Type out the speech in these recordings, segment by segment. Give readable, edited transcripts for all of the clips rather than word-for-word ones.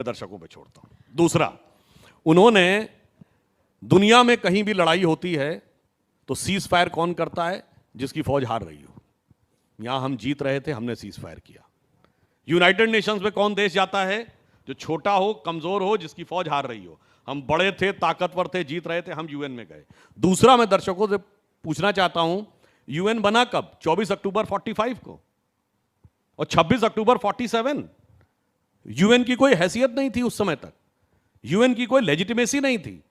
दर्शकों पे छोड़ता हूं। दूसरा, उन्होंने दुनिया में कहीं भी लड़ाई होती है तो सीज फायर कौन करता है? जिसकी फौज हार रही हो। यहां हम जीत रहे थे, हमने सीज फायर किया। यूनाइटेड नेशंस में कौन देश जाता है? जो छोटा हो, कमजोर हो, जिसकी फौज हार रही हो। हम बड़े थे, ताकतवर थे, जीत रहे थे, हम यूएन में गए। दूसरा, मैं दर्शकों से पूछना चाहता हूं, यूएन बना कब? 24 अक्टूबर 45 को और 26 अक्टूबर 47। यूएन की कोई हैसियत नहीं थी उस समय तक, यूएन की कोई लेजिटिमेसी नहीं थी।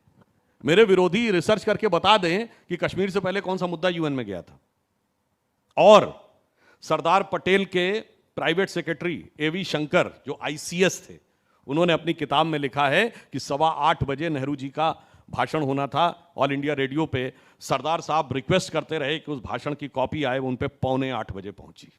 मेरे विरोधी रिसर्च करके बता दें कि कश्मीर से पहले कौन सा मुद्दा यूएन में गया था। और सरदार पटेल के प्राइवेट सेक्रेटरी एवी शंकर, जो आईसीएस थे, उन्होंने अपनी किताब में लिखा है कि 8:15 बजे नेहरू जी का भाषण होना था ऑल इंडिया रेडियो पे। सरदार साहब रिक्वेस्ट करते रहे कि उस भाषण की कॉपी आए, उन पे 7:45 बजे पहुंची।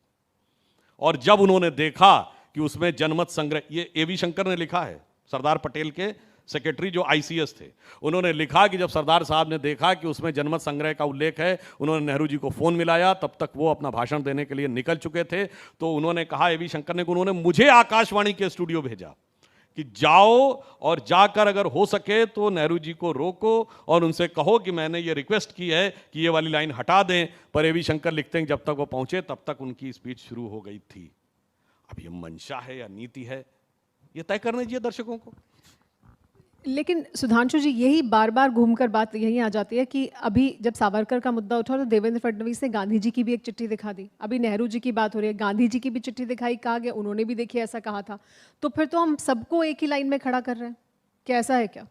और जब उन्होंने देखा कि उसमें जनमत संग्रह, ये एवी शंकर ने लिखा है, सरदार पटेल के सेक्रेटरी जो आईसीएस थे, उन्होंने लिखा कि जब सरदार साहब ने देखा कि उसमें जनमत संग्रह का उल्लेख है, उन्होंने नेहरू जी को फोन मिलाया। तब तक वो अपना भाषण देने के लिए निकल चुके थे। तो उन्होंने कहा, एवी शंकर ने, उन्होंने मुझे आकाशवाणी के स्टूडियो भेजा कि जाओ और जाकर अगर हो सके तो नेहरू जी को रोको और उनसे कहो कि मैंने ये रिक्वेस्ट की है कि ये वाली लाइन हटा दें। पर एवी शंकर लिखते हैं जब तक वो पहुंचे तब तक उनकी स्पीच शुरू हो गई थी। अब ये मंशा है या नीति है, ये तय करना चाहिए दर्शकों को। लेकिन सुधांशु जी, यही बार बार घूमकर बात यही आ जाती है कि अभी जब सावरकर का मुद्दा उठा तो देवेंद्र फडणवीस ने गांधी जी की भी एक चिट्ठी दिखा दी। अभी नेहरू जी की बात हो रही है, गांधी जी की भी चिट्ठी दिखाई, कहा गया उन्होंने भी देखिए ऐसा कहा था। तो फिर तो हम सबको एक ही लाइन में खड़ा कर रहे हैं, क्या ऐसा है क्या?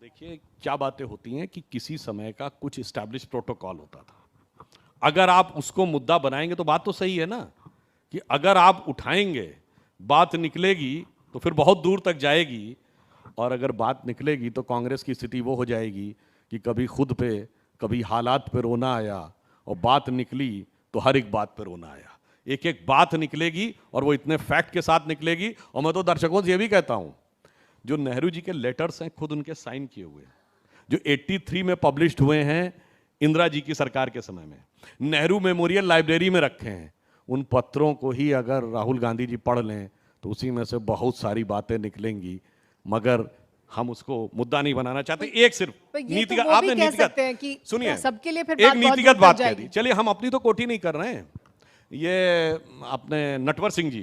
देखिए, क्या बातें होती हैं कि किसी समय का कुछ स्टैब्लिश प्रोटोकॉल होता था। अगर आप उसको मुद्दा बनाएंगे तो बात तो सही है ना, कि अगर आप उठाएंगे, बात निकलेगी तो फिर बहुत दूर तक जाएगी। और अगर बात निकलेगी तो कांग्रेस की स्थिति वो हो जाएगी कि कभी खुद पे, कभी हालात पे रोना आया, और बात निकली तो हर एक बात पे रोना आया। एक एक बात निकलेगी और वो इतने फैक्ट के साथ निकलेगी। और मैं तो दर्शकों से ये भी कहता हूं, जो नेहरू जी के लेटर्स हैं, खुद उनके साइन किए हुए, जो 83 में पब्लिश्ड हुए हैं इंदिरा जी की सरकार के समय में, नेहरू मेमोरियल लाइब्रेरी में रखे हैं, उन पत्रों को ही अगर राहुल गांधी जी पढ़ लें तो उसी में से बहुत सारी बातें निकलेंगी। मगर हम उसको मुद्दा नहीं बनाना चाहते। एक सिर्फ नीतिगत, आपने नीतिगत सुनिए, सबके लिए फिर एक नीतिगत बात कह दी। चलिए, हम अपनी तो कोठी नहीं कर रहे हैं। ये अपने नटवर सिंह जी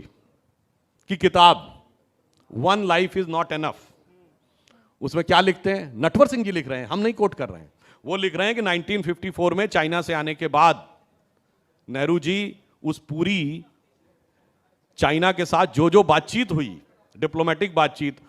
की किताब one life is not enough, उसमें क्या लिखते हैं? नटवर सिंह जी लिख रहे हैं, हम नहीं कोट कर रहे हैं। वो लिख रहे हैं कि 1954 में चाइना से आने के बाद नेहरू जी उस पूरी चाइना के साथ जो जो बातचीत हुई, डिप्लोमेटिक बातचीत,